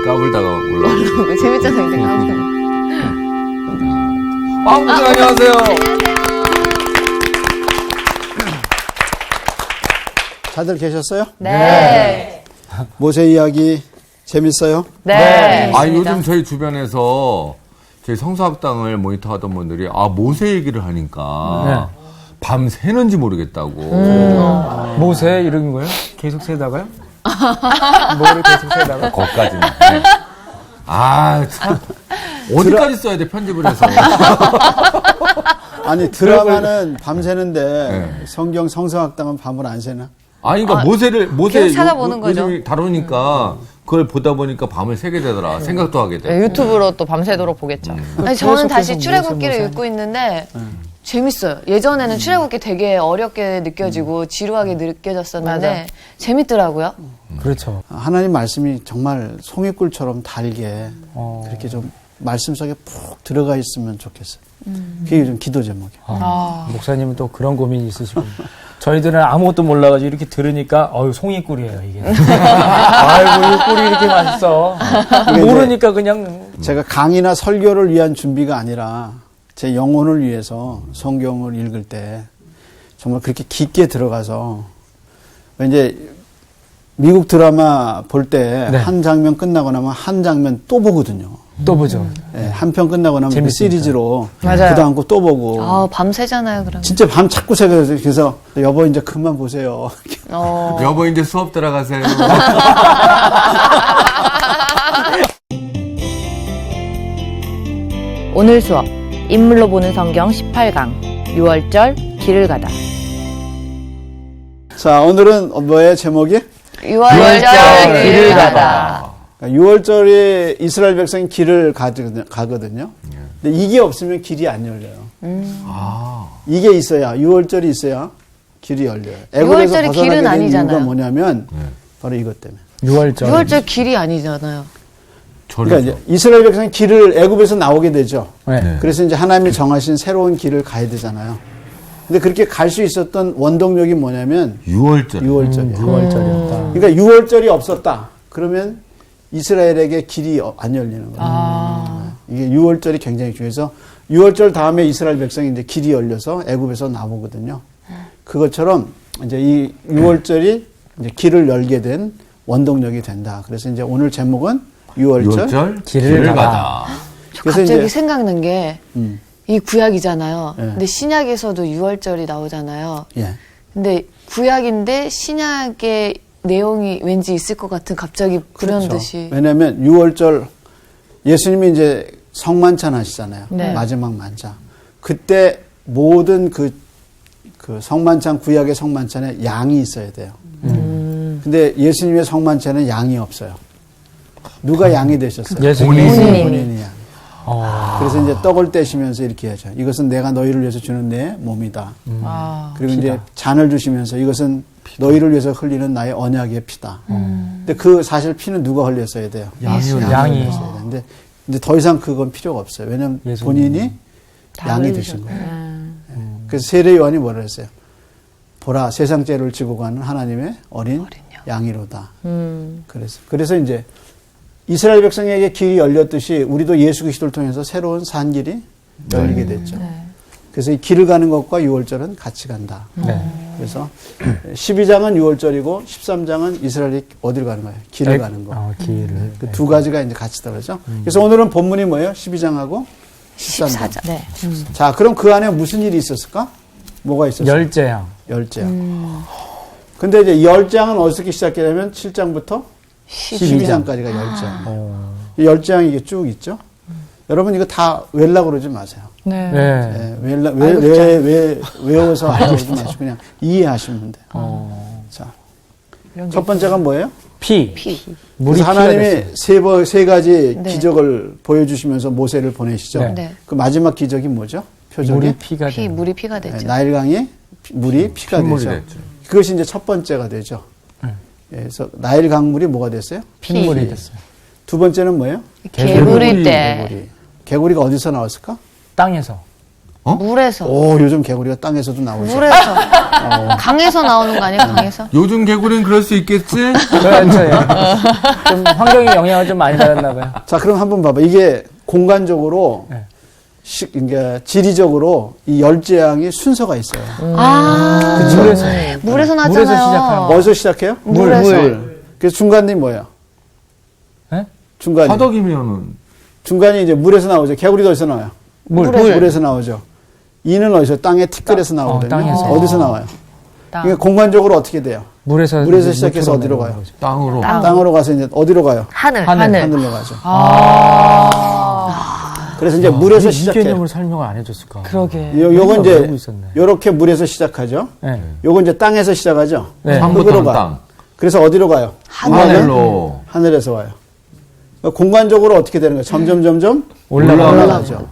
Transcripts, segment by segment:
까불다가 올라오고. 재밌잖아요, 이제 까불다가. 선생님 안녕하세요. 다들 계셨어요? 네. 모세 이야기 재밌어요? 네. 요즘 저희 주변에서 저희 성서학당을 모니터하던 분들이 모세 얘기를 하니까 밤 새는지 모르겠다고. 모세 이런 거요? 계속 세다가요? 뭐를 계속 세다가? 거기까지는. 네. 참. 어디까지 써야 돼, 편집을 해서. 아니 드라마는 밤새는데 네. 성서학당은 밤을 안 새나? 그러니까 모세 계속 찾아보는 거죠. 요즘 다루니까 그걸 보다 보니까 밤을 새게 되더라. 생각도 하게 돼. 네, 유튜브로 또 밤새도록 보겠죠. 아니, 저는 다시 계속 출애굽기를 읽고 있는데 재밌어요. 예전에는 출애굽기 되게 어렵게 느껴지고 지루하게 느껴졌었는데 재밌더라고요. 그렇죠. 하나님 말씀이 정말 송이꿀처럼 달게 그렇게 좀 말씀 속에 푹 들어가 있으면 좋겠어요. 그게 요즘 기도 제목이에요. 목사님은 또 그런 고민이 있으시고. 저희들은 아무것도 몰라가지고 이렇게 들으니까, 송이꿀이에요, 이게. 아이고, 이 꿀이 이렇게 맛있어. 모르니까 그냥. 제가 강의나 설교를 위한 준비가 아니라 제 영혼을 위해서 성경을 읽을 때 정말 그렇게 깊게 들어가서 이제 미국 드라마 볼 때 한 장면 끝나고 나면 한 장면 또 보거든요. 또 보죠. 한 편 끝나고 나면 그 시리즈로 맞아요. 그다음 거 또 보고. 밤새잖아요, 그러면. 진짜 밤 자꾸 새요. 그래서 여보 이제 그만 보세요. 여보 이제 수업 들어가세요. 오늘 수업 인물로 보는 성경 18강 6월절 길을 가다. 자, 오늘은 뭐예요, 제목이? 6월절 길을 가다. 6월절에 이스라엘 백성이 길을 가거든요. 근데 이게 없으면 길이 안 열려요. 이게 있어야, 6월절이 있어야 길이 열려요. 애굽에서 6월절이 벗어나게 길은 된 아니잖아요. 이유가 뭐냐면 바로 이것 때문에. 6월절. 6월절 길이 아니잖아요. 그러니까 이제 이스라엘 백성이 길을 애굽에서 나오게 되죠. 네. 그래서 이제 하나님이 정하신 새로운 길을 가야 되잖아요. 근데 그렇게 갈 수 있었던 원동력이 뭐냐면 6월절. 6월절이에요. 6월절이었다. 그러니까 6월절이 없었다. 그러면 이스라엘에게 길이 안 열리는 거예요. 이게 6월절이 굉장히 중요해서 6월절 다음에 이스라엘 백성이 이제 길이 열려서 애굽에서 나오거든요. 그것처럼 이제 이 6월절이 이제 길을 열게 된 원동력이 된다. 그래서 이제 오늘 제목은 6월절 길을 가다. 그래서 갑자기 이제 생각난 게 이 구약이잖아요. 예. 근데 신약에서도 6월절이 나오잖아요. 예. 근데 구약인데 신약의 내용이 왠지 있을 것 같은 갑자기 불현듯이. 왜냐하면 6월절 예수님이 이제 성만찬 하시잖아요. 네. 마지막 만찬. 그때 모든 그 성만찬 구약의 성만찬에 양이 있어야 돼요. 근데 예수님의 성만찬에는 양이 없어요. 누가 양이 되셨어요? 본인이 양. 그래서 이제 떡을 떼시면서 이렇게 하죠. 이것은 내가 너희를 위해서 주는 내 몸이다. 그리고 피다. 이제 잔을 주시면서 이것은 너희를 위해서 흘리는 나의 언약의 피다. 근데 그 사실 피는 누가 흘렸어야 돼요? 양이. 흘렸어야 되는데 이제 더 이상 그건 필요가 없어요. 왜냐하면 본인이 양이 되신 거예요. 그래서 세례 요한이 뭐라 했어요? 보라, 세상 죄를 지고 가는 하나님의 어린 양이로다. 그래서 이제 이스라엘 백성에게 길이 열렸듯이 우리도 예수 그리스도를 통해서 새로운 산 길이 열리게 됐죠. 그래서 이 길을 가는 것과 6월절은 같이 간다. 그래서 12장은 6월절이고 13장은 이스라엘이 어디를 가는 거예요? 길을 가는 거. 길을. 그 두 가지가 이제 같이 떨어져. 그래서 오늘은 본문이 뭐예요? 12장하고 13장. 네. 자, 그럼 그 안에 무슨 일이 있었을까? 뭐가 있었을까? 열재양. 열재양. 근데 이제 열재양은 어떻게 시작되냐면 7장부터 12장까지가 열재양. 이 열재양이 이게 쭉 있죠. 여러분 이거 다 외우려고 그러지 마세요. 네. 외워서 하려고 그러지 마시고 그냥 이해하시면 돼요. 자, 첫 번째가 뭐예요? 피. 그래서 물이 피가 하나님이 됐어요. 세 가지 네. 기적을 보여주시면서 모세를 보내시죠. 네. 그 마지막 기적이 뭐죠? 표적이 물이 피가 됐어요. 물이 피가 되죠. 나일강이 물이 피가 핏물이 되죠. 됐죠. 그것이 이제 첫 번째가 되죠. 그래서 나일 강물이 뭐가 됐어요? 핏물이 됐어요. 두 번째는 뭐예요? 개구리 때. 개구리가 어디서 나왔을까? 땅에서. 물에서. 오, 요즘 개구리가 땅에서도 나오죠. 물에서. 강에서 나오는 거 아니야, 강에서? 요즘 개구리는 그럴 수 있겠지? 그렇죠. 예. 좀 환경의 영향을 좀 많이 받았나 봐요. 자, 그럼 한번 봐봐. 이게 공간적으로, 네. 그러니까 지리적으로 이 열재앙이 순서가 있어요. 물에서. 물에서 나잖아요. 물에서 시작하는 거. 어디서 시작해요? 물에서. 그래서 중간이 뭐예요? 네? 중간이. 화덕이면은 중간이 이제 물에서 나오죠. 개구리도 어디서 나와요? 물에서 나오죠. 이는 어디서? 땅의 티끌에서 나오거든요. 땅에서. 어디서 나와요? 땅. 이게 공간적으로 어떻게 돼요? 물에서 시작해서 어디로 내려오는 가요? 거죠. 땅으로. 땅으로 가서 이제 어디로 가요? 하늘. 하늘로 가죠. 그래서 이제 아, 물에서 이 시작해요. 개념을 설명을 안 해줬을까. 그러게. 요건 외우고 이제 있었네. 요렇게 물에서 시작하죠. 네. 요건 이제 땅에서 시작하죠. 네. 처음부터는 흙으로 가. 땅. 그래서 어디로 가요? 하늘로. 하늘에서 와요. 그러니까 공간적으로 어떻게 되는 거예요? 점점 올라가죠.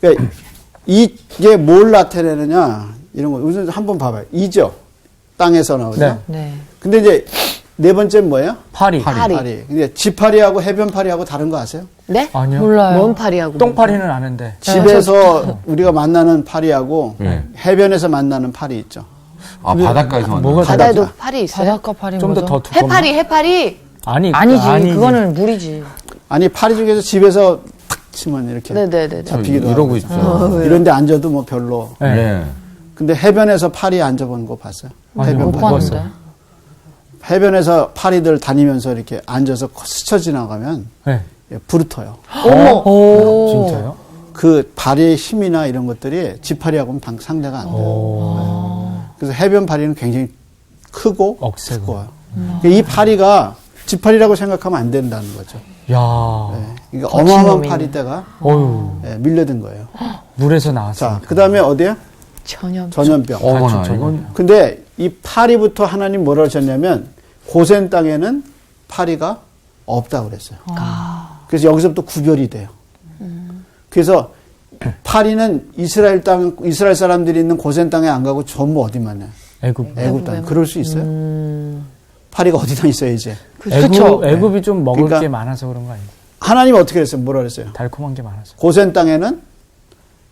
그러니까 이게 뭘 나타내느냐 이런 거 우선 한번 봐봐요. 이죠. 땅에서 나오죠. 네. 네. 근데 이제 네 번째는 뭐예요? 파리. 파리. 근데 지파리하고 해변파리하고 다른 거 아세요? 네? 아니요. 몰라요. 뭔 파리하고. 똥파리는 아는데. 집에서 우리가 만나는 파리하고 네. 해변에서 만나는 파리 있죠. 아, 바닷가에서 만나. 뭐가 바다에도 파리 있어요? 바닷가 파리 좀 더 뭐죠? 두껍나? 해파리. 아니지. 그거는 물이지. 아니 파리 중에서 집에서 탁 치면 이렇게 네네네. 잡히기도 이러고 하고. 있죠. 이런 데 앉아도 뭐 별로. 네. 네. 근데 해변에서 파리 앉아본 거 봤어요? 아니, 해변 못 파리. 봤어요. 해변에서 파리들 다니면서 이렇게 앉아서 스쳐 지나가면 네. 예, 부르터요. 진짜요? 그 발의 힘이나 이런 것들이 지파리하고는 상대가 안 돼요. 그래서 해변 파리는 굉장히 크고 억세고. 두꺼워요. 이 파리가 지파리라고 생각하면 안 된다는 거죠. 야. 예, 그러니까 어마어마한 파리떼가 어휴. 예, 밀려든 거예요. 물에서 자, 나왔으니까. 그 다음에 어디야? 전염병. 어머나, 진짜. 이건. 근데 이 파리부터 하나님 뭐라 하셨냐면 고센 땅에는 파리가 없다고 그랬어요. 그래서 여기서부터 구별이 돼요. 그래서 파리는 이스라엘 사람들이 있는 고센 땅에 안 가고 전부 어디만 해요? 애굽. 애굽 땅. 그럴 수 있어요? 파리가 어디나 있어요, 이제. 애굽이 좀 먹을 그러니까 게 많아서 그런 거 아니에요? 하나님 어떻게 그랬어요? 뭐라 그랬어요? 달콤한 게 많아서. 고센 땅에는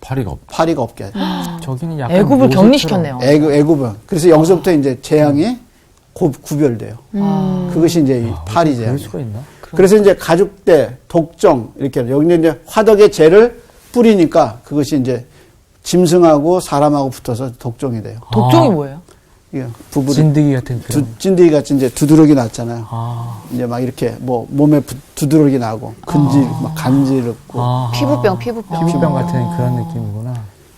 파리가 없다. 파리가 없게 하죠. 저기는 약간 애굽을 요새처럼. 격리시켰네요. 애굽은. 그래서 여기서부터 이제 재앙이 구별돼요. 그것이 이제 이 파리 그럴 재앙. 수가 있나? 그래서 이제 가죽대, 독정 이렇게 여기 이제 화덕에 재를 뿌리니까 그것이 이제 짐승하고 사람하고 붙어서 독종이 돼요. 독종이 뭐예요? 이게 부부리 진드기 같은 그런. 찐득이 같이 이제 두드러기 났잖아요. 아. 이제 막 이렇게 뭐 몸에 두드러기 나고 막 간지럽고 아. 피부병. 피부병 같은 그런 느낌이구나.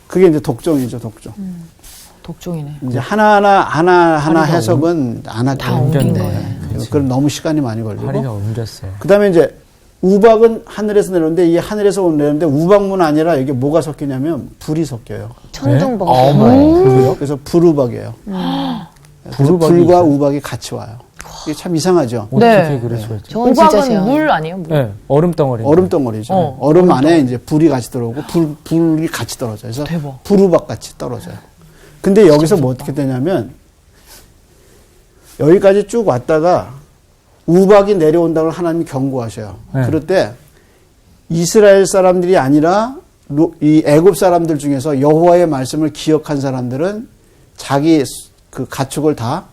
그게 이제 독종이죠, 독종. 독종이네. 이제 하나 해석은 안 다 할게요. 옮긴 옮겼네. 거예요. 그럼 너무 시간이 많이 걸리고. 파리가 옮겼어요. 그다음에 이제 우박은 하늘에서 내려오는데 이 하늘에서 내려오는데 우박문 아니라 이게 뭐가 섞이냐면 불이 섞여요. 천둥번개. 그래요? 그래서 불우박이에요. 그래서 불우박이 불과 있어요? 우박이 같이 와요. 이게 참 이상하죠. 어떻게 네. 그럴 수가 있지? 저건 진짜 우박은 재앙. 물 아니에요? 물. 네, 얼음 덩어리. 얼음 덩어리죠. 얼음 안에 이제 불이 같이 들어오고 불이 같이 떨어져요. 그래서 대박. 불우박 같이 떨어져요. 근데 여기서 뭐 어떻게 되냐면 여기까지 쭉 왔다가 우박이 내려온다고 하나님이 경고하셔요. 네. 그럴 때 이스라엘 사람들이 아니라 이 애굽 사람들 중에서 여호와의 말씀을 기억한 사람들은 자기 그 가축을 다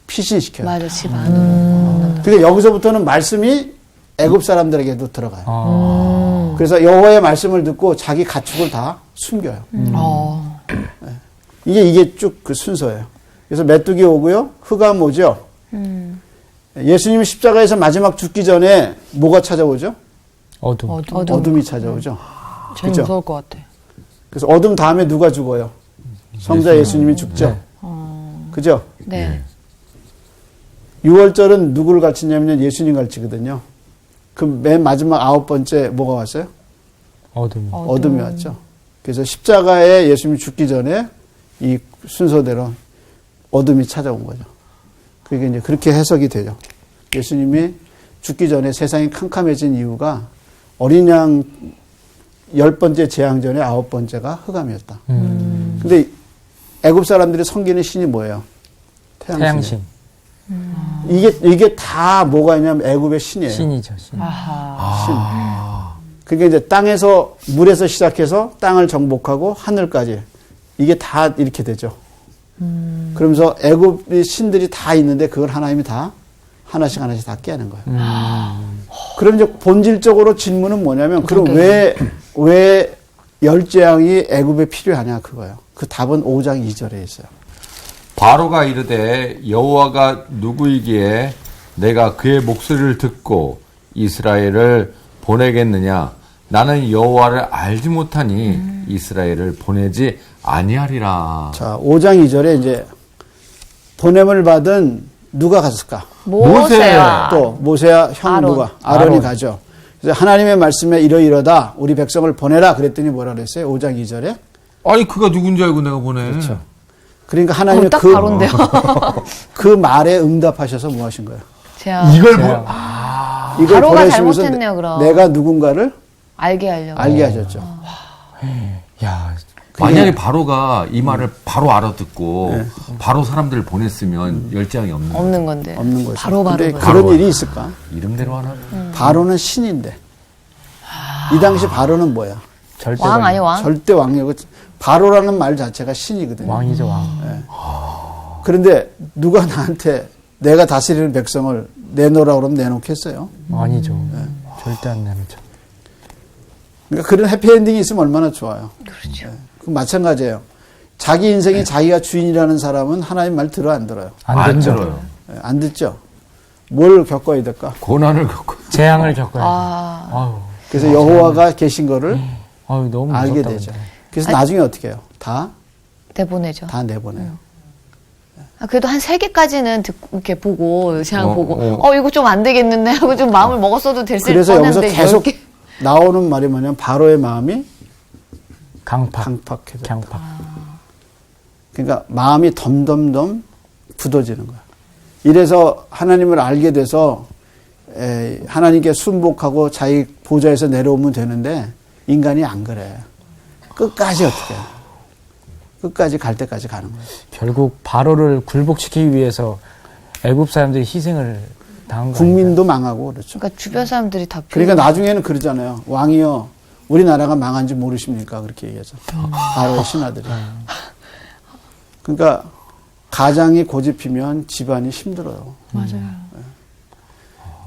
피신시켜요. 맞아, 집 안으로. 그러니까 여기서부터는 말씀이 애굽 사람들에게도 들어가요. 아. 그래서 여호와의 말씀을 듣고 자기 가축을 다 숨겨요. 이게 쭉 그 순서예요. 그래서 메뚜기 오고요. 흑암 오죠. 예수님이 십자가에서 마지막 죽기 전에 뭐가 찾아오죠? 어둠. 어둠이 찾아오죠. 제일 그죠? 무서울 것 같아. 그래서 어둠 다음에 누가 죽어요? 성자 예수님이 죽죠. 네. 그죠? 네. 6월절은 누구를 가르치냐면 예수님 가르치거든요. 그 맨 마지막 9번째 뭐가 왔어요? 어둠이 왔죠. 그래서 십자가에 예수님이 죽기 전에 이 순서대로 어둠이 찾아온 거죠. 그게 이제 그렇게 해석이 되죠. 예수님이 죽기 전에 세상이 캄캄해진 이유가 어린 양 10번째 재앙 전에 9번째가 흑암이었다. 근데 애굽 사람들이 섬기는 신이 뭐예요? 태양신. 이게 다 뭐가 있냐면 애굽의 신이에요. 신이죠. 신. 신. 그러니까 이제 땅에서 물에서 시작해서 땅을 정복하고 하늘까지 이게 다 이렇게 되죠. 그러면서 애굽의 신들이 다 있는데 그걸 하나님이 다 하나씩 다 깨는 거예요. 그럼 이제 본질적으로 질문은 뭐냐면 그럼 왜 열재앙이 애굽에 필요하냐 그거예요. 그 답은 5장 2절에 있어요. 바로가 이르되 여호와가 누구이기에 내가 그의 목소리를 듣고 이스라엘을 보내겠느냐? 나는 여호와를 알지 못하니 이스라엘을 보내지 아니하리라. 자, 5장 2절에 이제 보냄을 받은 누가 갔을까? 모세야. 또 모세야 형 아론. 누가? 아론이 가죠. 그래서 하나님의 말씀에 이러이러다 우리 백성을 보내라 그랬더니 뭐라 그랬어요? 5장 2절에. 아니 그가 누군지 알고 내가 보내. 그렇죠. 그러니까 하나님이 딱 바로인데요. 그 말에 응답하셔서 뭐 하신 거예요? 제가 이걸 이걸 바로가 보내시면서 잘못했네요, 그럼. 내가 누군가를 알게 하려고. 알게 하셨죠. 야, 만약에 바로가 이 말을 바로 알아듣고 바로 사람들을 보냈으면 열재앙이 없는 건데. 없는 거죠. 바로 근데 바로. 그런 일이 있을까? 이름대로 하나. 바로는 신인데 이 당시 바로는 뭐야? 절대 왕 아니 왕? 절대 왕이고 바로라는 말 자체가 신이거든요. 왕이죠, 왕. 그런데 누가 나한테 내가 다스리는 백성을 내놓으라 그러면 내놓겠어요? 왕이죠. 절대 안 내놓죠. 그러니까 그런 해피엔딩이 있으면 얼마나 좋아요. 그렇죠. 그 마찬가지예요. 자기 인생이 자기가 주인이라는 사람은 하나님 말 들어 안 들어요? 안 듣죠. 들어요. 안 듣죠. 뭘 겪어야 될까? 고난을 겪고. 재앙을 겪어야 돼. 아, 아유, 그래서 여호와가 계신 거를 아유, 너무 알게 무섭다, 되죠. 근데. 그래서 나중에 어떻게 해요? 다 내보내죠. 내보내요. 아, 그래도 한 3개까지는 이렇게 보고, 재앙 보고, 어. 이거 좀 안 되겠는데 하고 좀 마음을 먹었어도 됐을 그래서 여기서 뻔했는데 계속 10개. 나오는 말이 뭐냐면 바로의 마음이 강팍해져. 강팍. 그러니까 마음이 덤덤덤 굳어지는 거야. 이래서 하나님을 알게 돼서 하나님께 순복하고 자기 보좌에서 내려오면 되는데 인간이 안 그래. 끝까지 어떻게 해요? 끝까지 갈 때까지 가는 거예요. 결국 바로를 굴복시키기 위해서 애굽 사람들이 희생을 당한 거예요. 국민도 망하고 그렇죠. 그러니까 주변 사람들이 다 그러니까 나중에는 그러잖아요. 왕이여 우리나라가 망한지 모르십니까? 그렇게 얘기하죠. 바로의 신하들이. 그러니까 가장이 고집피면 집안이 힘들어요. 맞아요.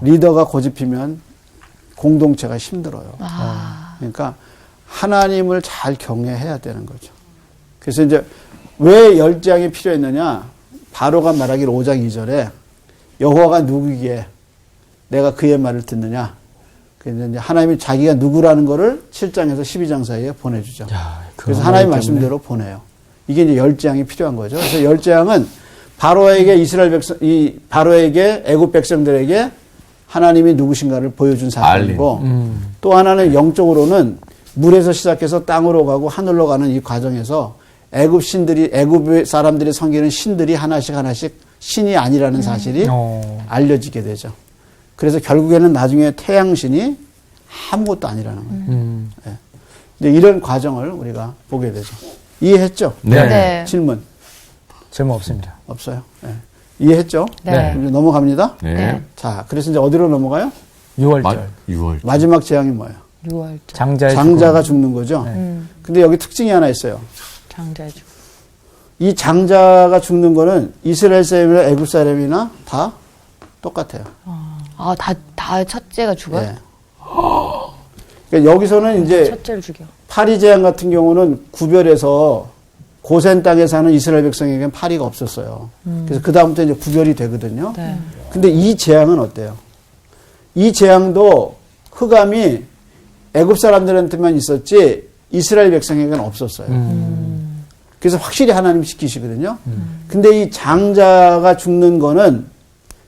리더가 고집피면 공동체가 힘들어요. 그러니까 하나님을 잘 경외해야 되는 거죠. 그래서 이제 왜 열재앙이 필요했느냐? 바로가 말하기를 5장 2절에 여호와가 누구기에 내가 그의 말을 듣느냐? 그래서 이제 하나님이 자기가 누구라는 거를 7장에서 12장 사이에 보내주죠. 그래서 하나님 말씀대로 보내요. 이게 이제 열재앙이 필요한 거죠. 그래서 열재앙은 바로에게 이스라엘 백성, 바로에게 애굽 백성들에게 하나님이 누구신가를 보여준 사건이고 또 하나는 영적으로는 물에서 시작해서 땅으로 가고 하늘로 가는 이 과정에서 애굽 사람들이 섬기는 신들이 하나씩 신이 아니라는 사실이 알려지게 되죠. 그래서 결국에는 나중에 태양신이 아무것도 아니라는 거예요. 네. 이런 과정을 우리가 보게 되죠. 이해했죠? 네. 질문 질문 없습니다. 없어요? 네. 이해했죠? 네. 그럼 이제 넘어갑니다. 네. 자, 그래서 이제 어디로 넘어가요? 6월절. 6월. 마지막 재앙이 뭐예요? 6월 장자가 죽는 거죠. 근데 여기 특징이 하나 있어요. 장자 주. 이 장자가 죽는 거는 이스라엘 사람이나 애굽 사람이나 다 똑같아요. 아, 다 첫째가 죽어요? 예. 그러니까 여기서는 이제 첫째를 죽여. 파리 재앙 같은 경우는 구별해서 고센 땅에 사는 이스라엘 백성에게는 파리가 없었어요. 그래서 그 다음부터 이제 구별이 되거든요. 네. 근데 이 재앙은 어때요? 이 재앙도 흑암이 애굽 사람들한테만 있었지 이스라엘 백성에게는 없었어요. 그래서 확실히 하나님 지키시거든요. 근데 이 장자가 죽는 거는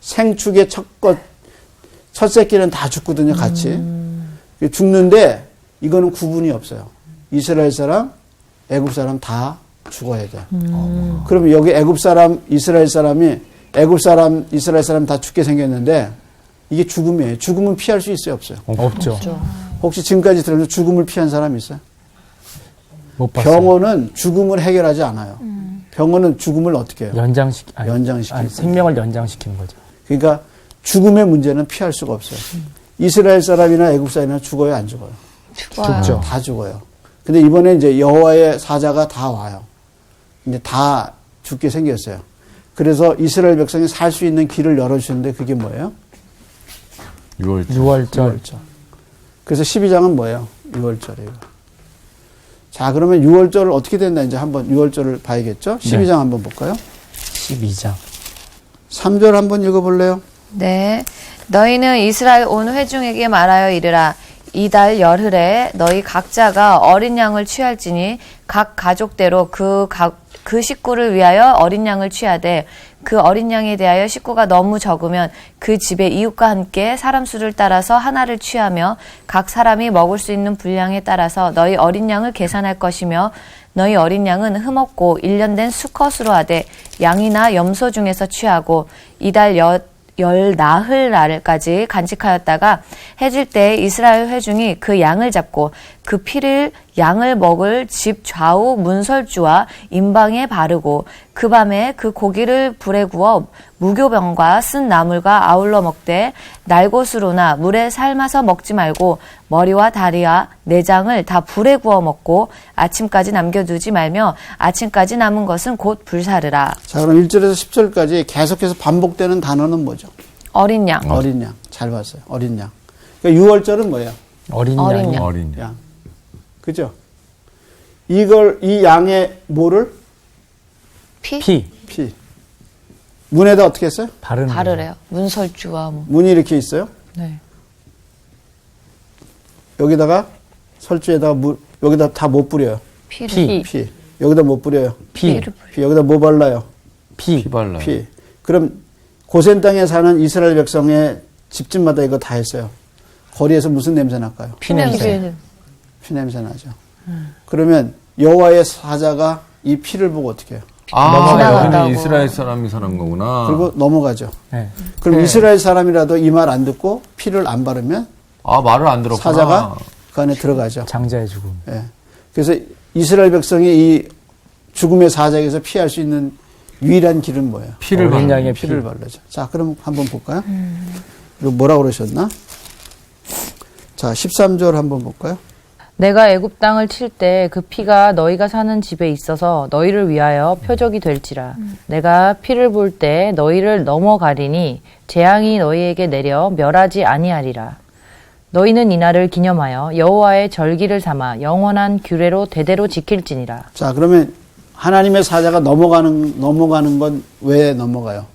생축의 첫 새끼는 다 죽거든요, 같이. 죽는데 이거는 구분이 없어요. 이스라엘 사람, 애굽 사람 다 죽어야 돼. 그러면 여기 애굽 사람, 이스라엘 사람이 애굽 사람, 이스라엘 사람 다 죽게 생겼는데 이게 죽음이에요. 죽음은 피할 수 있어요, 없어요? 없죠. 혹시 지금까지 들으면서 죽음을 피한 사람 있어요? 못 봤어요. 병원은 죽음을 해결하지 않아요. 병원은 죽음을 어떻게 해요? 연장시키는 생명을 연장시키는 거죠. 그러니까 죽음의 문제는 피할 수가 없어요. 이스라엘 사람이나 애굽 사람이나 죽어요, 안 죽어요? 죽어요. 죽죠. 다 죽어요. 근데 이번에 이제 여호와의 사자가 다 와요. 이제 다 죽게 생겼어요. 그래서 이스라엘 백성이 살 수 있는 길을 열어주셨는데 그게 뭐예요? 6월절. 6월절. 6월절. 그래서 12장은 뭐예요? 6월절이에요. 자, 그러면 6월절을 어떻게 된다? 이제 한번 6월절을 봐야겠죠? 12장 한번 볼까요? 12장. 3절 한번 읽어볼래요? 네. 너희는 이스라엘 온 회중에게 말하여 이르라. 이달 열흘에 너희 각자가 어린 양을 취할지니 각 가족대로 그 식구를 위하여 어린 양을 취하되 그 어린 양에 대하여 식구가 너무 적으면 그 집의 이웃과 함께 사람 수를 따라서 하나를 취하며 각 사람이 먹을 수 있는 분량에 따라서 너희 어린 양을 계산할 것이며 너희 어린 양은 흠없고 1년 된 수컷으로 하되 양이나 염소 중에서 취하고 이달 열 나흘 날까지 간직하였다가 해질 때 이스라엘 회중이 그 양을 잡고 그 피를 양을 먹을 집 좌우 문설주와 임방에 바르고 그 밤에 그 고기를 불에 구워 무교병과 쓴 나물과 아울러 먹되 날것으로나 물에 삶아서 먹지 말고 머리와 다리와 내장을 다 불에 구워 먹고 아침까지 남겨두지 말며 아침까지 남은 것은 곧 불사르라. 자, 그럼 1절에서 10절까지 계속해서 반복되는 단어는 뭐죠? 어린 양. 어린 양. 잘 봤어요. 어린 양. 그러니까 6월절은 뭐예요? 어린 어린 양이 양. 어린 양. 양. 그죠? 이 양의 뭐를? 피? 피. 문에다 어떻게 했어요? 바르는 바르래요. 문설주와 뭐. 문이 이렇게 있어요. 네. 여기다가 설주에다가 여기다 다 못 뿌려요. 피를. 피. 여기다 못 뿌려요. 피. 피. 여기다 뭐 발라요? 피. 피 발라요. 피. 그럼 고센 땅에 사는 이스라엘 백성의 집집마다 이거 다 했어요. 거리에서 무슨 냄새 날까요? 피 냄새. 피 냄새 나죠. 그러면 여호와의 사자가 이 피를 보고 어떻게 해요? 아, 지나간다고. 여기는 이스라엘 사람이 사는 거구나. 그리고 넘어가죠. 네. 그럼 이스라엘 사람이라도 이 말 안 듣고 피를 안 바르면 아, 말을 안 들었구나. 사자가 그 안에 들어가죠. 장자의 죽음. 예. 그래서 이스라엘 백성이 이 죽음의 사자에게서 피할 수 있는 유일한 길은 뭐예요? 피를 어린 바르는 양의 피. 피를 바르죠. 자, 그럼 한번 볼까요? 그리고 뭐라고 그러셨나? 자, 13절 한번 볼까요? 내가 애굽 땅을 칠 때 그 피가 너희가 사는 집에 있어서 너희를 위하여 표적이 될지라. 내가 피를 볼 때 너희를 넘어가리니 재앙이 너희에게 내려 멸하지 아니하리라. 너희는 이날을 기념하여 여호와의 절기를 삼아 영원한 규례로 대대로 지킬지니라. 자, 그러면 하나님의 사자가 넘어가는 건 왜 넘어가요?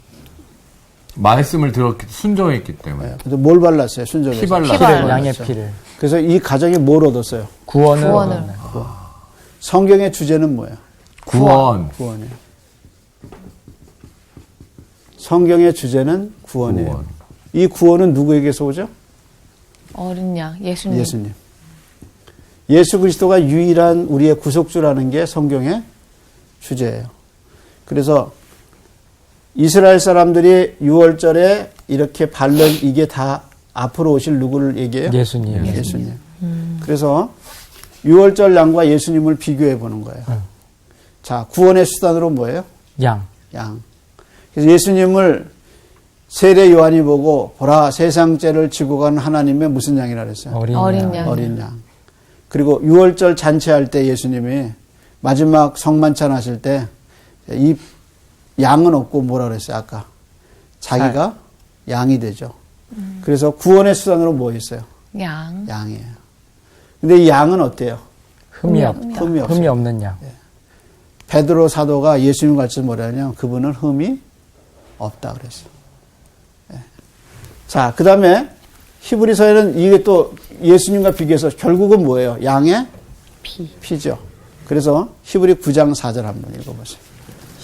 말씀을 들었기, 순종했기 때문에. 예. 근데 뭘 발랐어요? 순종해서. 피 발랐어요. 피를, 발랐죠. 양의 피를. 그래서 이 가정이 뭘 얻었어요? 구원을. 구원을. 성경의 주제는 뭐예요? 구원. 구원이에요. 성경의 주제는 구원이에요. 구원. 이 구원은 누구에게서 오죠? 어린 양. 예수님. 예수님. 예수 그리스도가 유일한 우리의 구속주라는 게 성경의 주제예요. 그래서 이스라엘 사람들이 6월절에 이렇게 바른 이게 다 앞으로 오실 누구를 얘기해요? 예수님. 예수님. 그래서 6월절 양과 예수님을 비교해 보는 거예요. 자, 구원의 수단으로 뭐예요? 양. 양. 그래서 예수님을 세례 요한이 보고 보라 세상 죄를 지고 가는 하나님의 무슨 양이라 그랬어요? 어린 양. 어린 양. 그리고 6월절 잔치할 때 예수님이 마지막 성만찬 하실 때 이 양은 없고 뭐라 그랬어요? 아까 자기가 양이 되죠. 그래서 구원의 수단으로 뭐 있어요? 양. 양이에요. 근데 이 양은 어때요? 흠이 없다. 흠이 없어요. 흠이 없는 양. 베드로 사도가 예수님 같이 뭐라냐? 그분은 흠이 없다 그랬어요. 예. 자, 그 다음에 히브리서에는 이게 또 예수님과 비교해서 결국은 뭐예요? 양의 피죠. 그래서 히브리 9장 4절 한번 읽어보세요.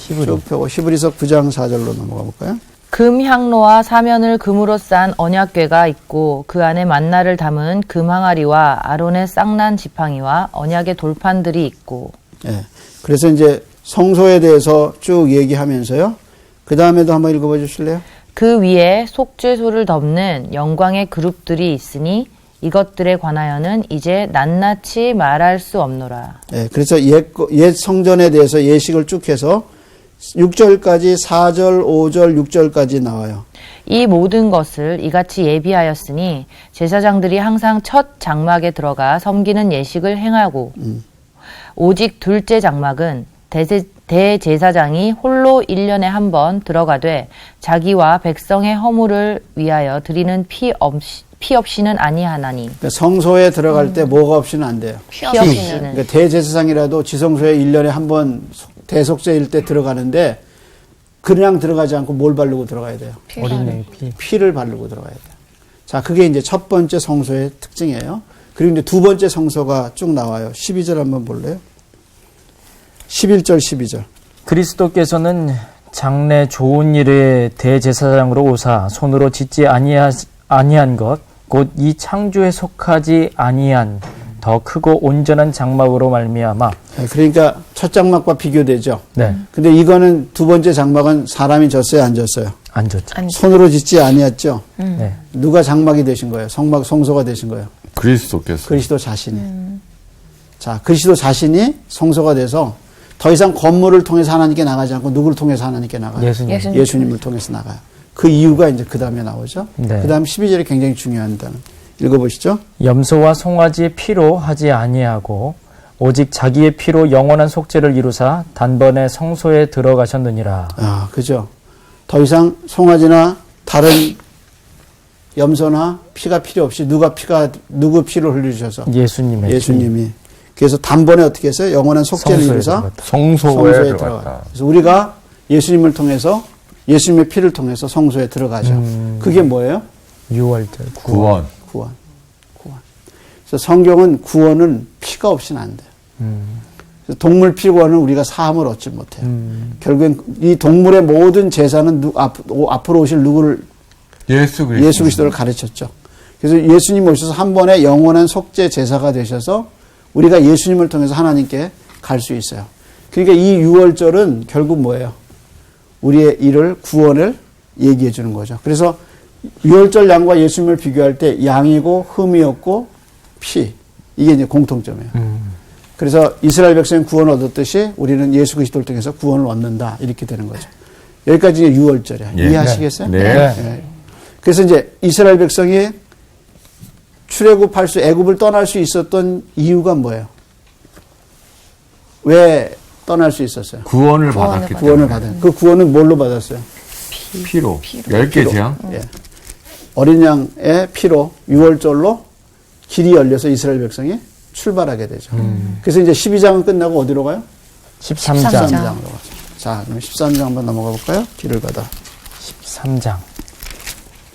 쭉 펴고 히브리서 9장 4절로 넘어가 볼까요? 금 향로와 사면을 금으로 싼 언약궤가 있고 그 안에 만나를 담은 금 항아리와 아론의 쌍난 지팡이와 언약의 돌판들이 있고. 예. 그래서 이제 성소에 대해서 쭉 얘기하면서요. 그 다음에도 한번 읽어봐 주실래요? 그 위에 속죄소를 덮는 영광의 그룹들이 있으니 이것들에 관하여는 이제 낱낱이 말할 수 없노라. 예. 그래서 옛 성전에 대해서 예식을 쭉 해서 6절까지 4절, 5절, 6절까지 나와요. 이 모든 것을 이같이 예비하였으니 제사장들이 항상 첫 장막에 들어가 섬기는 예식을 행하고 오직 둘째 장막은 대제사장이 홀로 1년에 한 번 들어가되 자기와 백성의 허물을 위하여 드리는 피 없이는 아니하나니. 그러니까 성소에 들어갈 때 뭐가 없이는 안 돼요. 피 없이는. 그러니까 대제사장이라도 지성소에 1년에 한 번 대속죄일 때 들어가는데 그냥 들어가지 않고 뭘 바르고 들어가야 돼요? 어린 양의 피. 피를 바르고 들어가야 돼요. 자, 그게 이제 첫 번째 성소의 특징이에요. 그리고 이제 두 번째 성소가 쭉 나와요. 12절 한번 볼래요? 11절, 12절. 그리스도께서는 장래 좋은 일의 대제사장으로 오사 손으로 짓지 아니한 것 곧 이 창조에 속하지 아니한 더 크고 온전한 장막으로 말미암아. 그러니까 첫 장막과 비교되죠. 네. 근데 이거는 두 번째 장막은 사람이 졌어요, 안 졌어요? 안 좋죠. 손으로 짓지 아니었죠. 네. 누가 장막이 되신 거예요? 성소가 되신 거예요? 그리스도께서. 그리스도 자신이. 자, 그리스도 자신이 성소가 돼서 더 이상 건물을 통해서 하나님께 나가지 않고 누구를 통해서 하나님께 나가요? 예수님. 예수님을 통해서 나가요. 그 이유가 이제 그 다음에 나오죠. 네. 그 다음 12절이 굉장히 중요한 단어. 읽어보시죠. 염소와 송아지의 피로 하지 아니하고 오직 자기의 피로 영원한 속죄를 이루사 단번에 성소에 들어가셨느니라. 아, 그죠. 더 이상 송아지나 다른 염소나 피가 필요 없이 누구 피를 흘리셔서 예수님의 예수님이. 그래서 단번에 어떻게 했어요? 영원한 속죄를 성소에 이루사 들어갔다. 성소에 들어가. 들어갔다. 그래서 우리가 예수님을 통해서 예수님의 피를 통해서 성소에 들어가죠. 그게 뭐예요? 유월절 구원. 구원. 그래서 성경은 구원은 피가 없이는 안 돼요. 그래서 동물 피구원은 우리가 사함을 얻지 못해요. 결국엔 이 동물의 모든 제사는 앞으로 오실 누구를 예수 그리스도. 예수 그리스도를 가르쳤죠. 그래서 예수님 오셔서 한 번에 영원한 속죄 제사가 되셔서 우리가 예수님을 통해서 하나님께 갈 수 있어요. 그러니까 이 유월절은 결국 뭐예요? 우리의 일을 구원을 얘기해 주는 거죠. 그래서 유월절 양과 예수님을 비교할 때 양이고 흠이었고 피 이게 이제 공통점이에요. 그래서 이스라엘 백성이 구원을 얻었듯이 우리는 예수 그리스도를 통해서 구원을 얻는다 이렇게 되는 거죠. 여기까지 이제 유월절이야. 예. 이해하시겠어요? 네. 예. 그래서 이제 이스라엘 백성이 출애굽할 수 애굽을 떠날 수 있었던 이유가 뭐예요? 왜 떠날 수 있었어요? 구원을 받았기 때문에. 구원을 받은. 그 구원은 뭘로 받았어요? 피로. 10개 재앙. 예. 어린 양의 피로 유월절로 길이 열려서 이스라엘 백성이 출발하게 되죠. 그래서 이제 12장은 끝나고 어디로 가요? 13장. 13장으로 가죠. 자, 그럼 13장 한번 넘어가 볼까요? 길을 가다. 13장.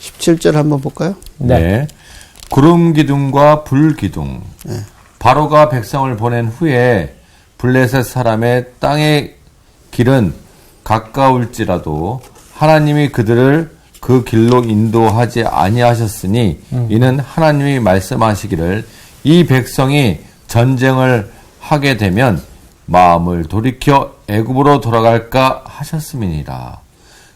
17절 한번 볼까요? 네. 구름 기둥과 불 기둥. 바로가 백성을 보낸 후에 블레셋 사람의 땅의 길은 가까울지라도 하나님이 그들을 그 길로 인도하지 아니하셨으니 이는 하나님이 말씀하시기를 이 백성이 전쟁을 하게 되면 마음을 돌이켜 애굽으로 돌아갈까 하셨음이니라.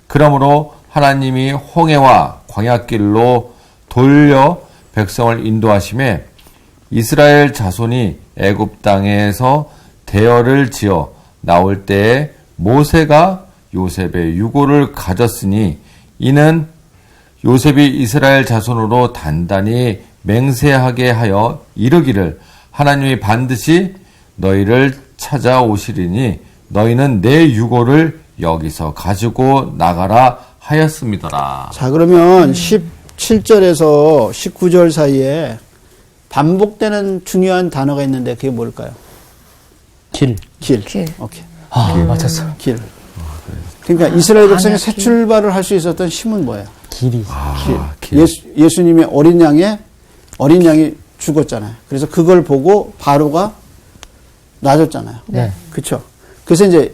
그러므로 하나님이 홍해와 광야길로 돌려 백성을 인도하심에 이스라엘 자손이 애굽 땅에서 대열을 지어 나올 때에 모세가 요셉의 유고를 가졌으니 이는 요셉이 이스라엘 자손으로 단단히 맹세하게 하여 이르기를 하나님이 반드시 너희를 찾아오시리니 너희는 내 유고를 여기서 가지고 나가라 하였습니다라. 자, 그러면 17절에서 19절 사이에 반복되는 중요한 단어가 있는데 그게 뭘까요? 길. 길. 길. 오케이. 맞췄어. 길. 그러니까 이스라엘 백성이 새 출발을 할 수 있었던 힘은 뭐예요? 길이. 길. 예수님의 어린 양이 죽었잖아요. 그래서 그걸 보고 바로가 놔줬잖아요. 네. 그렇죠. 그래서 이제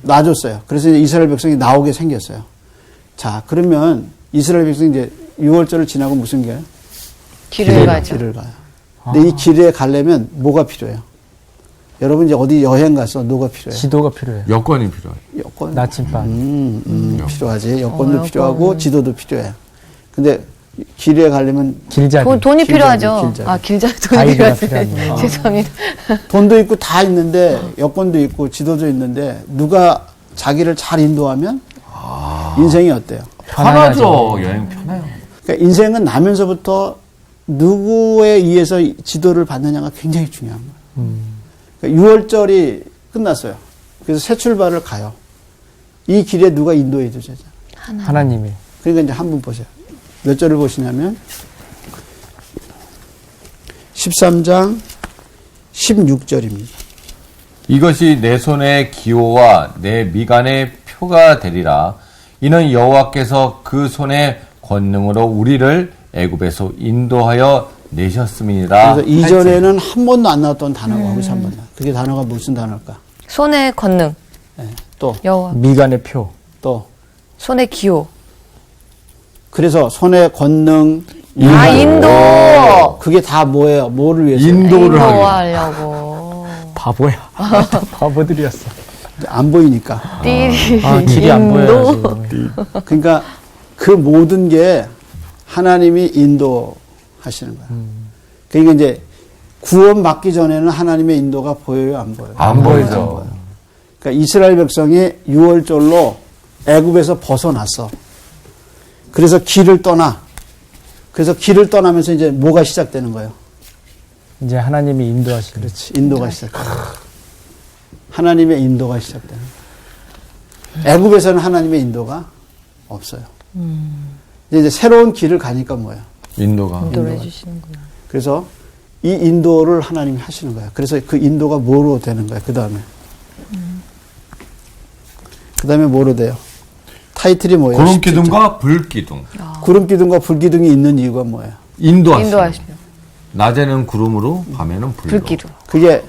놔줬어요. 그래서 이제 이스라엘 백성이 나오게 생겼어요. 자, 그러면 이스라엘 백성이 이제 6월절을 지나고 무슨 길이에요? 길을 가죠. 길을 가요. 근데 이 길에 가려면 뭐가 필요해요? 여러분 이제 어디 여행 가서 뭐가 필요해요? 지도가 필요해요. 여건이 필요해요. 여권. 나침반. 필요하지. 여권도 필요하고 지도도 필요해요. 근데 길에 가려면 길잡이. 돈이 길잡이, 필요하죠. 길잡이. 아, 길잡이 돈이 가이드가 필요하네. 필요하구나. 죄송합니다. 돈도 있고 다 있는데 여권도 있고 지도도 있는데 누가 자기를 잘 인도하면 인생이 어때요? 편하죠. 여행 편해요. 그러니까 인생은 나면서부터 누구에 의해서 지도를 받느냐가 굉장히 중요한 거예요. 그러니까 6월절이 끝났어요. 그래서 새 출발을 가요. 이 길에 누가 인도해 주잖아요. 하나님이. 그러니까 이제 한번 보세요. 몇 절을 보시냐면 13장 16절입니다. 이것이 내 손의 기호와 내 미간의 표가 되리라. 이는 여호와께서 그 손의 권능으로 우리를 애굽에서 인도하여 내셨음이라. 그래서 이전에는 한 번도 안 나왔던 단어가 거기서 한 번 나와요. 그게 단어가 무슨 단어일까? 손의 권능, 네. 또 여호와, 미간의 표. 또 손의 기호. 그래서 손의 권능 아, 인도! 그게 다 뭐예요? 뭐를 위해서? 인도를 하기. 인도하려고. 바보야. 바보들이었어. 안 보이니까. 띠리. 아, 길이 안 보여요. 그러니까 그 모든 게 하나님이 인도하시는 거예요. 그러니까 이제 구원 받기 전에는 하나님의 인도가 보여요, 안 보여요? 안 보이죠. 그러니까 이스라엘 백성이 6월절로 애굽에서 벗어났어. 그래서 길을 떠나. 그래서 길을 떠나면서 이제 뭐가 시작되는 거예요? 이제 하나님이 인도하시는. 그렇지. 인도가 시작돼요. 하나님의 인도가 시작되는 거예요. 애굽에서는 하나님의 인도가 없어요. 이제 새로운 길을 가니까 뭐예요? 인도가. 인도를 해주시는구나. 그래서 이 인도를 하나님이 하시는 거예요. 그래서 그 인도가 뭐로 되는 거예요? 그 다음에. 그 다음에 뭐로 돼요? 타이틀이 뭐예요? 구름 기둥과 불 기둥. 구름 기둥과 불 기둥이 있는 이유가 뭐예요? 인도하시죠. 인도하시며. 낮에는 구름으로, 밤에는 불로. 불기로. 그게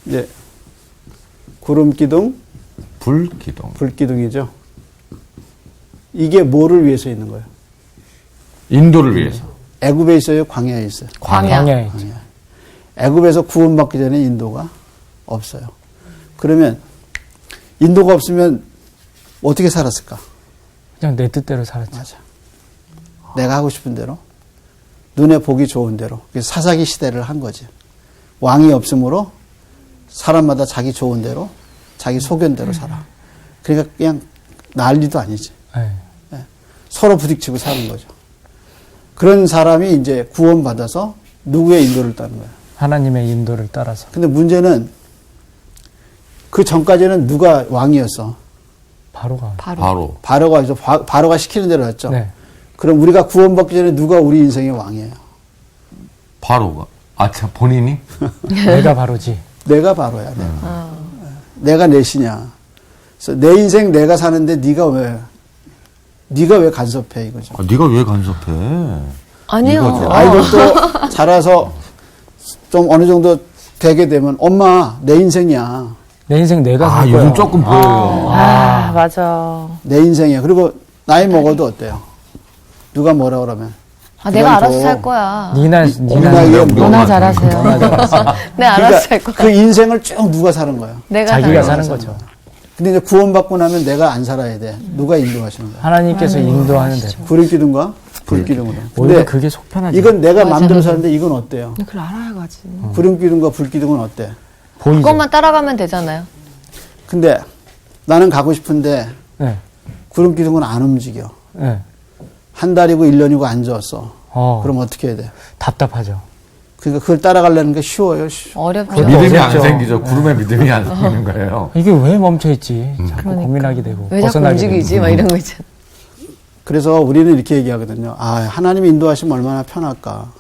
이제 구름 기둥, 불 기둥. 불 기둥이죠. 이게 뭐를 위해서 있는 거예요? 인도를 위해서. 애굽에 있어요? 광야에 있어요? 광야에. 애굽에서 구원받기 전에 인도가 없어요. 그러면 인도가 없으면 어떻게 살았을까? 그냥 내 뜻대로 살았죠. 맞아. 내가 하고 싶은 대로, 눈에 보기 좋은 대로. 그래서 사사기 시대를 한 거지. 왕이 없으므로 사람마다 자기 좋은 대로, 자기 소견대로 살아. 그러니까 그냥 난리도 아니지. 네. 서로 부딪히고 사는 거죠. 그런 사람이 이제 구원받아서 누구의 인도를 따는 거야. 하나님의 인도를 따라서. 근데 문제는 그 전까지는 누가 왕이었어? 바로가. 바로. 바로가 있어. 바로가 시키는 대로 했죠. 네. 그럼 우리가 구원받기 전에 누가 우리 인생의 왕이에요? 바로가. 아, 참, 본인이? 내가 바로지. 내가 바로야. 내가 내시냐. 그래서 내 인생 내가 사는데 네가 왜 간섭해 이거죠. 아, 네가 왜 간섭해? 아니요. 이거죠. 아이들도 자라서 좀 어느 정도 되게 되면 엄마 내 인생이야. 내 인생 내가 아, 살 거야. 요즘 조금 보여요. 아, 맞아. 내 인생이야. 그리고 나이 먹어도 어때요? 누가 뭐라 그러면 아, 내가 그냥 알아서 줘. 살 거야. 니나 엄마에게 너나 잘하세요. 내 알아서 살 거야. 그 인생을 쭉 누가 사는 거야. 내가 자기가 살 거야. 사는 거죠. 근데 이제 구원받고 나면 내가 안 살아야 돼. 누가 인도하시는 거야? 하나님께서 인도하는 대로. 구름 기둥과 불 기둥으로. 오히려 근데 그게 속편하지. 이건 내가 마음대로 사는데 이건 어때요? 그걸 알아야 가지. 구름 기둥과 불 기둥은 어때? 보이죠. 그것만 따라가면 되잖아요. 근데 나는 가고 싶은데 네. 구름 기둥은 안 움직여. 네. 한 달이고 1년이고 안 줬어. 그럼 어떻게 해야 돼? 답답하죠. 그러니까 그걸 따라가려는 게 쉬워요. 어렵죠. 믿음이 안 어렵죠. 생기죠. 구름에 믿음이 안 생기는 거예요. 이게 왜 멈춰있지? 자꾸 고민하게 되고. 왜 자꾸 벗어나게 움직이지? 되고. 막 이런 거 있잖아. 그래서 우리는 이렇게 얘기하거든요. 아, 하나님 인도하시면 얼마나 편할까.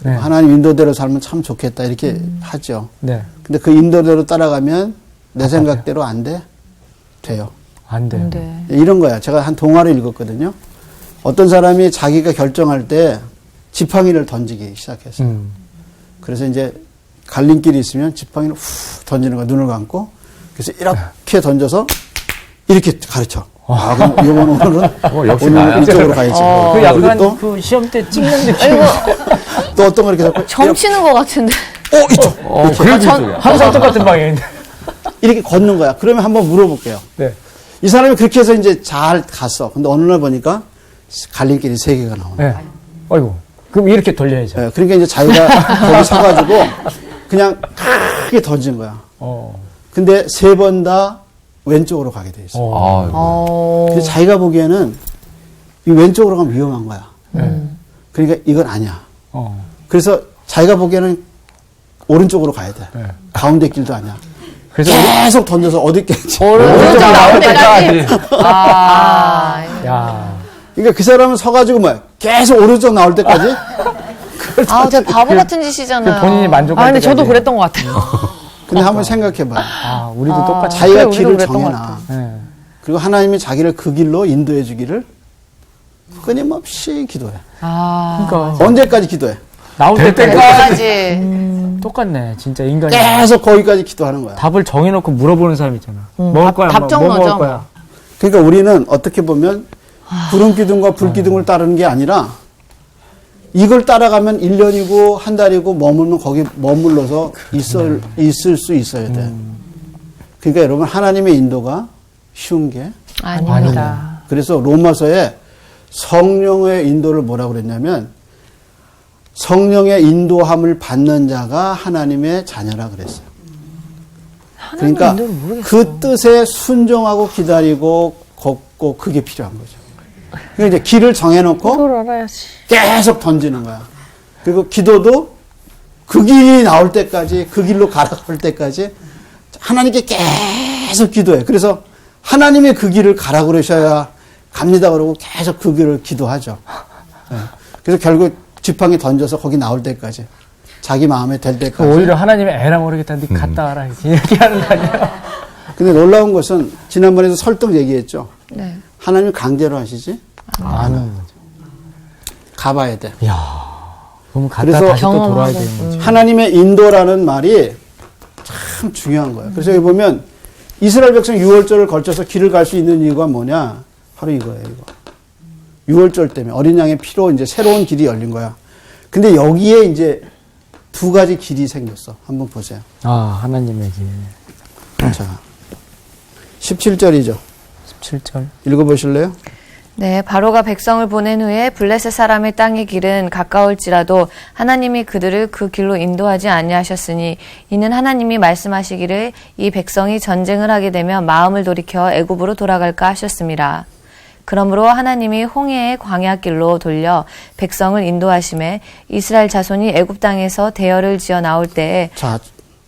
네. 하나님 인도대로 살면 참 좋겠다. 이렇게 하죠. 네. 근데 그 인도대로 따라가면 내 생각대로 안 돼? 돼요. 안 돼요. 네. 이런 거야. 제가 한 동화를 읽었거든요. 어떤 사람이 자기가 결정할 때 지팡이를 던지기 시작했어요. 그래서 이제 갈림길이 있으면 지팡이를 후 던지는 거야. 눈을 감고. 그래서 이렇게 던져서 이렇게 가르쳐. 아, 그럼 이번 오늘은 역시 오늘은 나야. 이쪽으로 가야지. 그 그리고 약간 또, 그 시험 때 찍는 느낌. 또 어떤 거 이렇게 잡고 점치는 거 같은데. 이쪽 그래도 이쪽이야. 항상 똑같은 방향인데. 이렇게 걷는 거야. 그러면 한번 물어볼게요. 네. 이 사람이 그렇게 해서 이제 잘 갔어. 근데 어느 날 보니까 갈림길이 3개가 나오네. 네. 어이구. 그럼 이렇게 돌려야죠. 네, 그러니까 이제 자기가 거기 서가지고 그냥 크게 던진 거야. 근데 3번 다 왼쪽으로 가게 돼 있어요. 아, 근데 자기가 보기에는 이 왼쪽으로 가면 위험한 거야. 그러니까 이건 아니야. 그래서 자기가 보기에는 오른쪽으로 가야 돼. 가운데 길도 아니야. 그래서 계속 던져서 어디 있겠지. 오른쪽 나올 때까지. 아, 야, 그러니까 그 사람은 서가지고 뭐야. 계속 오른쪽 나올 때까지. 아, 되게 바보 같은 짓이잖아요. 본인이 만족할 아, 근데 저도 때까지. 그랬던 것 같아요. 근데 한번 생각해봐. 아, 우리도 똑같이. 자기가 우리도 길을 그랬던 것 정해놔. 네. 그리고 하나님이 자기를 그 길로 인도해 주기를 끊임없이 기도해. 그러니까 언제까지 기도해? 나올 될 때까지 끝까지. 똑같네. 진짜 인간이 계속 거기까지 기도하는 거야. 답을 정해놓고 물어보는 사람 있잖아. 먹을 거야, 답 뭐 정너죠, 먹을 거야. 그러니까 우리는 어떻게 보면 구름 기둥과 불 기둥을 따르는 게 아니라 이걸 따라가면 1년이고 한 달이고 머물면 거기 머물러서 있을 수 있어야 돼. 그러니까 여러분 하나님의 인도가 쉬운 게 아닙니다. 그래서 로마서에 성령의 인도를 뭐라고 그랬냐면 성령의 인도함을 받는 자가 하나님의 자녀라 그랬어요. 그러니까 그 뜻에 순종하고 기다리고 걷고 그게 필요한 거죠. 그러니까 이제 길을 정해놓고 그걸 알아야지. 계속 던지는 거야. 그리고 기도도 그 길이 나올 때까지 그 길로 가라갈 때까지 하나님께 계속 기도해. 그래서 하나님의 그 길을 가라 그러셔야 갑니다 그러고 계속 그 길을 기도하죠. 네. 그래서 결국 지팡이 던져서 거기 나올 때까지 자기 마음에 될 때까지. 오히려 하나님의 에라 모르겠다. 네 갔다 와라. 이렇게 하는 거 아니야? 근데 놀라운 것은 지난번에도 설득 얘기했죠. 네. 하나님 강제로 하시지? 안 하는 거죠. 가봐야 돼. 이야. 그럼 갔다 그래서 다시 또 돌아야 되는 거지. 하나님의 인도라는 말이 참 중요한 거예요. 그래서 여기 보면 이스라엘 백성 6월절을 걸쳐서 길을 갈 수 있는 이유가 뭐냐? 바로 이거예요, 이거. 6월절 때문에 어린 양의 피로 이제 새로운 길이 열린 거야. 근데 여기에 이제 두 가지 길이 생겼어. 한번 보세요. 아, 하나님의 길. 자, 17절이죠. 17절. 읽어보실래요? 네, 바로가 백성을 보낸 후에 블레셋 사람의 땅의 길은 가까울지라도 하나님이 그들을 그 길로 인도하지 아니하셨으니 이는 하나님이 말씀하시기를 이 백성이 전쟁을 하게 되면 마음을 돌이켜 애굽으로 돌아갈까 하셨습니다. 그러므로 하나님이 홍해의 광야길로 돌려 백성을 인도하심에 이스라엘 자손이 애굽 땅에서 대열을 지어 나올 때에 자,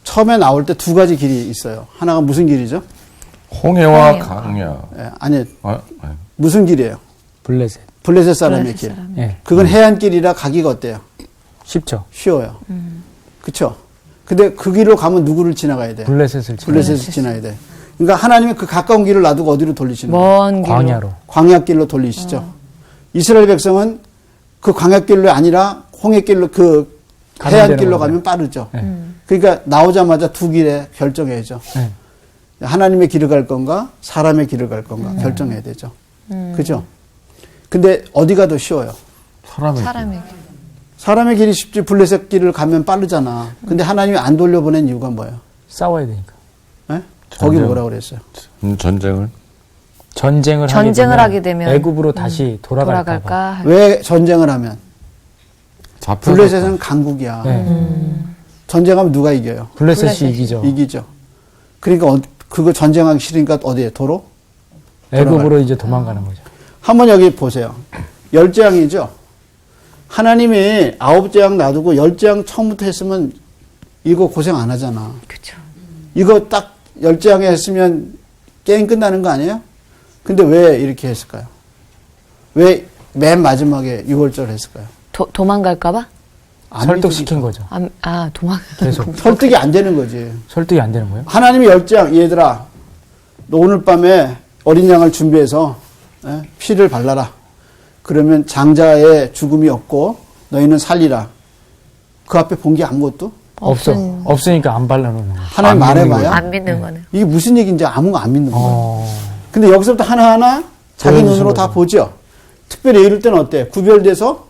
처음에 나올 때 두 가지 길이 있어요. 하나가 무슨 길이죠? 홍해와 홍해와. 강야. 예, 아니, 아니. 무슨 길이에요? 블레셋. 블레셋 사람의 길. 예. 그건 해안길이라 가기가 어때요? 쉽죠. 쉬워요. 그쵸? 근데 그 길로 가면 누구를 지나가야 돼? 블레셋을 블레셋을 지나야 돼. 그러니까 하나님은 그 가까운 길을 놔두고 어디로 돌리시는 거예요? 먼 길로 광야로. 광야길로 돌리시죠. 이스라엘 백성은 그 광야길로 아니라 홍해길로 그 가면 해안길로 되는 가면 빠르죠. 네. 그러니까 나오자마자 두 길에 결정해야죠. 네. 하나님의 길을 갈 건가 사람의 길을 갈 건가 결정해야 되죠. 그죠? 근데 어디가 더 쉬워요? 사람의 길. 사람의 길이 쉽지 블레셋 길을 가면 빠르잖아. 근데 하나님이 안 돌려보낸 이유가 뭐예요? 싸워야 되니까. 예? 거기 뭐라 그랬어요? 전쟁을? 전쟁을 하게 되면 애굽으로 다시 돌아갈까 봐. 돌아갈까 할 왜 전쟁을 하면? 잡혀서 블레셋은 강국이야. 네. 전쟁하면 누가 이겨요? 블레셋이 이기죠. 이기죠. 그러니까 그거 전쟁하기 싫으니까 어디에? 도로? 애굽으로 이제 도망가는 거죠. 한번 여기 보세요. 10재앙이죠. 하나님이 9재앙 놔두고 10재앙 처음부터 했으면 이거 고생 안 하잖아. 그쵸. 이거 딱 10재앙에 했으면 게임 끝나는 거 아니에요? 근데 왜 이렇게 했을까요? 왜 맨 마지막에 6월절 했을까요? 도망갈까봐? 안 설득시킨 거죠. 도망. 계속. 설득이 안 되는 거지. 설득이 안 되는 거예요? 하나님이 10재앙, 얘들아, 너 오늘 밤에 어린 양을 준비해서 피를 발라라. 그러면 장자의 죽음이 없고 너희는 살리라. 그 앞에 본 게 아무것도? 없으니까 안 발라놓는 거예요. 하나님 말해봐요. 안 믿는 거는. 이게 무슨 얘기인지 아무거 안 믿는 거예요. 근데 여기서부터 하나하나 자기 보여주신 눈으로 다 거죠. 보죠. 특별히 이럴 때는 어때? 구별돼서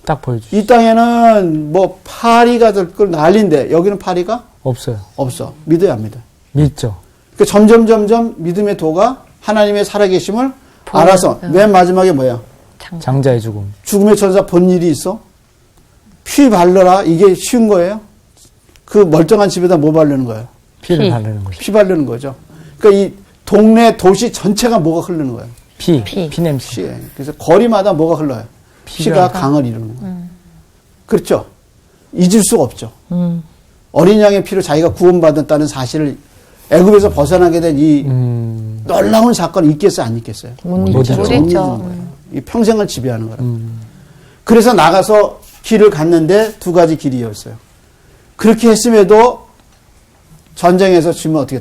딱 보여주죠. 이 땅에는 뭐 파리가 될 걸 난리인데 여기는 파리가 없어요. 없어. 믿어야 합니다. 믿죠. 그 점점 믿음의 도가 하나님의 살아계심을 알아서 맨 마지막에 뭐야? 장자의 죽음. 죽음의 천사 본 일이 있어? 피 바르라. 이게 쉬운 거예요? 그 멀쩡한 집에다 뭐 바르는 거예요? 피를 바르는 거죠. 피 바르는 거죠. 그러니까 이 동네 도시 전체가 뭐가 흐르는 거예요. 피 냄새. 피. 그래서 거리마다 뭐가 흘러요. 피가 강을 이루는 거예요. 그렇죠. 잊을 수가 없죠. 어린 양의 피로 자기가 구원받았다는 사실을 애굽에서 벗어나게 된 이 놀라운 사건을 잊겠어요, 안 잊겠어요? 못 못 잊죠. 잊죠. 이 평생을 지배하는 거라. 그래서 나가서 길을 갔는데 두 가지 길이었어요. 그렇게 했음에도 전쟁에서 지면 어떻게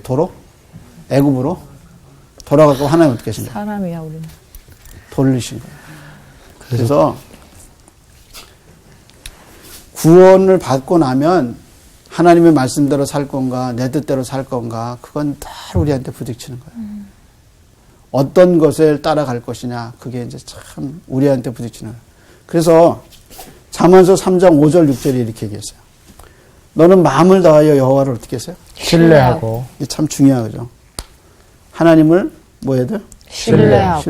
애굽으로 돌아가고 하나님 어떻게 하신 거예요? 사람이야 우리는. 돌리신 거예요. 그래서 구원을 받고 나면 하나님의 말씀대로 살 건가 내 뜻대로 살 건가 그건 다 우리한테 부딪히는 거예요. 어떤 것을 따라갈 것이냐 그게 이제 참 우리한테 부딪히는 거예요. 그래서 잠언서 3장 5절 6절에 이렇게 얘기했어요. 너는 마음을 다하여 여호와를 어떻게 했어요? 신뢰하고. 이게 참 중요하죠. 하나님을 뭐 해야 돼요? 신뢰하고.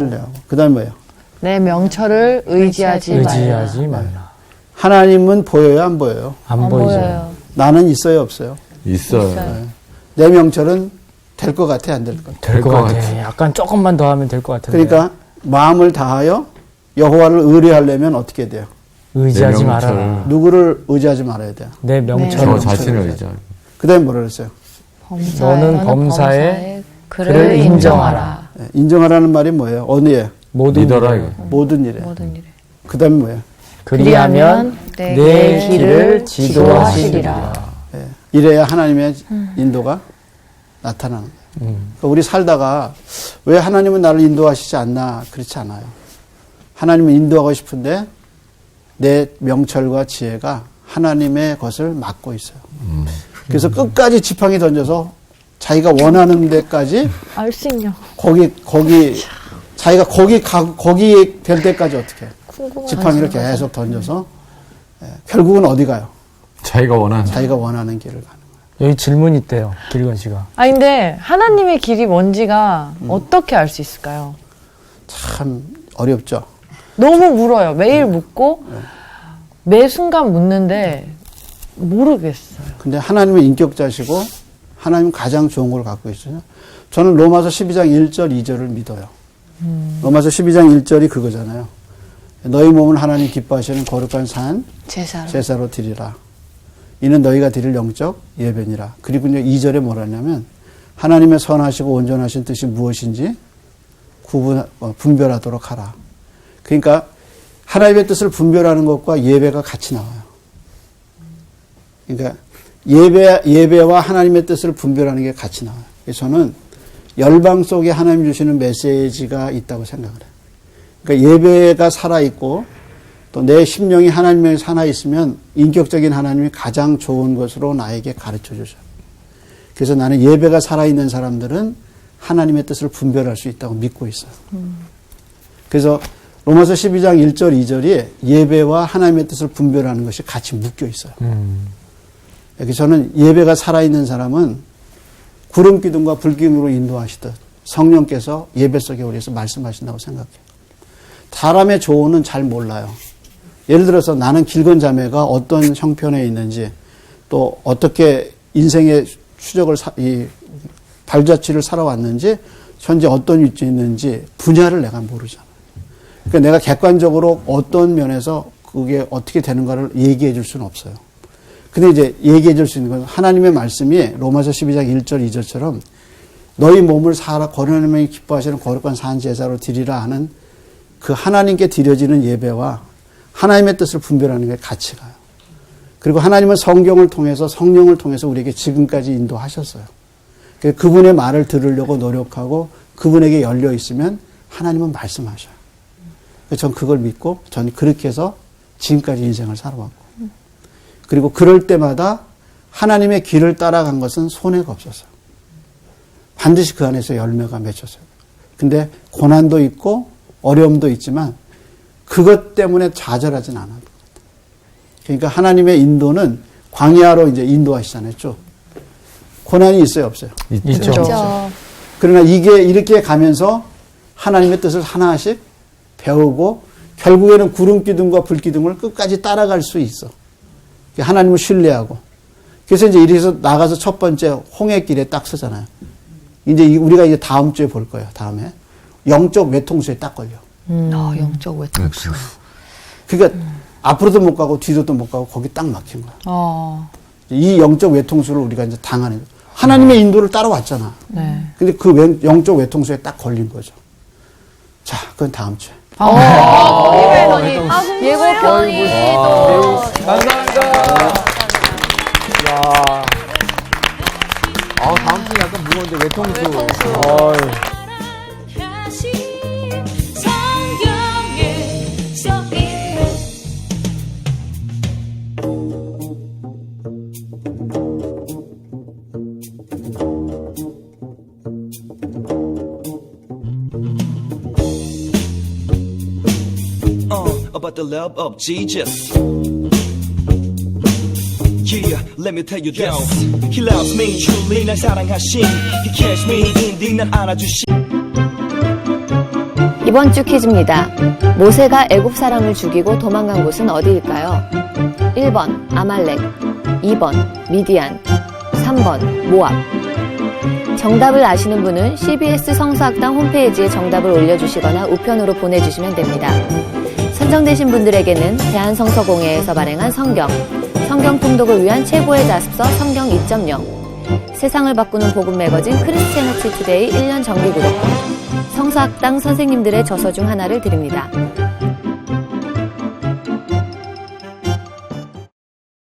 그 다음에 뭐예요? 내 명철을 의지하지 말라. 하나님은 보여요 안 보여요? 안 보이죠. 나는 있어요 없어요? 있어요. 내 명철은 될 것 같아 안 될 것 같아? 될 것 같아. 약간 조금만 더 하면 될 것 같은데. 그러니까 마음을 다하여 여호와를 의뢰하려면 어떻게 돼요? 의지하지 내 말아라. 명철. 누구를 의지하지 말아야 돼요? 내 저 명철을. 자신을 의지하고. 그 다음에 뭐라 그랬어요? 너는 범사에 그를 인정하라. 인정하라는 말이 뭐예요? 어느 예? 모든 믿어라 일을. 이거. 모든 일에. 모든 일에. 그 다음에 뭐예요? 그리하면 내 내 길을 지도하시리라. 예. 이래야 하나님의 인도가 나타나는 거예요. 그러니까 우리 살다가 왜 하나님은 나를 인도하시지 않나? 그렇지 않아요. 하나님은 인도하고 싶은데 내 명철과 지혜가 하나님의 것을 막고 있어요. 그래서 끝까지 지팡이 던져서 자기가 원하는 데까지 알 수 있냐? 자기가 거기 될 때까지 어떻게 해요? 지팡이를 계속 던져서 결국은 어디 가요? 자기가 원하는 길을 가는 거예요. 여기 질문 있대요. 길건 씨가. 아 근데 하나님의 길이 뭔지가 어떻게 알 수 있을까요? 참 어렵죠. 너무 물어요. 매일 묻고 매 순간 묻는데 모르겠어요. 근데 하나님은 인격자시고 하나님은 가장 좋은 걸 갖고 있어요. 저는 로마서 12장 1절 2절을 믿어요. 로마서 12장 1절이 그거잖아요. 너희 몸은 하나님 기뻐하시는 거룩한 산 제사로 드리라. 이는 너희가 드릴 영적 예배니라. 그리고 이제 2절에 뭐라냐면 하나님의 선하시고 온전하신 뜻이 무엇인지 분별하도록 하라. 그러니까 하나님의 뜻을 분별하는 것과 예배가 같이 나와요. 그러니까 예배와 하나님의 뜻을 분별하는 게 같이 나와요. 그래서 저는 열방 속에 하나님 주시는 메시지가 있다고 생각을 해요. 그러니까 예배가 살아있고 또 내 심령이 하나님에 살아있으면 인격적인 하나님이 가장 좋은 것으로 나에게 가르쳐 주셔요. 그래서 나는 예배가 살아있는 사람들은 하나님의 뜻을 분별할 수 있다고 믿고 있어요. 그래서 로마서 12장 1절 2절이 예배와 하나님의 뜻을 분별하는 것이 같이 묶여 있어요. 그래서 저는 예배가 살아있는 사람은 구름 기둥과 불 기둥으로 인도하시듯 성령께서 예배 속에 우리에서 말씀하신다고 생각해요. 사람의 조언은 잘 몰라요. 예를 들어서 나는 길건 자매가 어떤 형편에 있는지 또 어떻게 인생의 발자취를 살아왔는지 현재 어떤 위치에 있는지 분야를 내가 모르잖아요. 그러니까 내가 객관적으로 어떤 면에서 그게 어떻게 되는가를 얘기해 줄 수는 없어요. 근데 이제 얘기해 줄 수 있는 건 하나님의 말씀이 로마서 12장 1절 2절처럼 너희 몸을 하나님이 기뻐하시는 거룩한 산 제사로 드리라 하는 그 하나님께 드려지는 예배와 하나님의 뜻을 분별하는 게 같이 가요. 그리고 하나님은 성경을 통해서 성령을 통해서 우리에게 지금까지 인도하셨어요. 그분의 말을 들으려고 노력하고 그분에게 열려 있으면 하나님은 말씀하셔요. 전 그걸 믿고 저는 그렇게 해서 지금까지 인생을 살아왔고 그리고 그럴 때마다 하나님의 길을 따라간 것은 손해가 없었어요. 반드시 그 안에서 열매가 맺혔어요. 근데 고난도 있고 어려움도 있지만 그것 때문에 좌절하진 않아도 것 같아요. 그러니까 하나님의 인도는 광야로 이제 인도하시잖아요. 쭉. 고난이 있어요, 없어요? 있죠. 그러나 이게 이렇게 가면서 하나님의 뜻을 하나씩 배우고 결국에는 구름 기둥과 불 기둥을 끝까지 따라갈 수 있어. 하나님을 신뢰하고. 그래서 이제 이래서 나가서 첫 번째 홍해길에 딱 서잖아요. 이제 우리가 이제 다음 주에 볼 거예요. 다음에 영적 외통수에 딱 걸려. 영적 외통수. 그러니까 앞으로도 못 가고 뒤로도 못 가고 거기 딱 막힌 거야. 이 영적 외통수를 우리가 이제 당하는 하나님의 인도를 따라왔잖아. 네. 근데 그 영적 외통수에 딱 걸린 거죠. 자, 그건 다음 주에. 예고편이 또 감사합니다. 다음 주에 약간 무거운데 외통수. 다시 성경에 써있네. About the love of Jesus. Yeah, let me tell you this. He loves me truly. 날 사랑하신. He cares me indeed. 난 안아주신. 이번 주 퀴즈입니다. 모세가 애굽 사람을 죽이고 도망간 곳은 어디일까요? 1번 아말렉, 2번 미디안, 3번 모압. 정답을 아시는 분은 CBS 성서학당 홈페이지에 정답을 올려주시거나 우편으로 보내주시면 됩니다. 선정되신 분들에게는 대한성서공회에서 발행한 성경 통독을 위한 최고의 자습서 성경 2.0, 세상을 바꾸는 복음 매거진 크리스티애니티 투데이 1년 정기 구독권, 성서학당 선생님들의 저서 중 하나를 드립니다.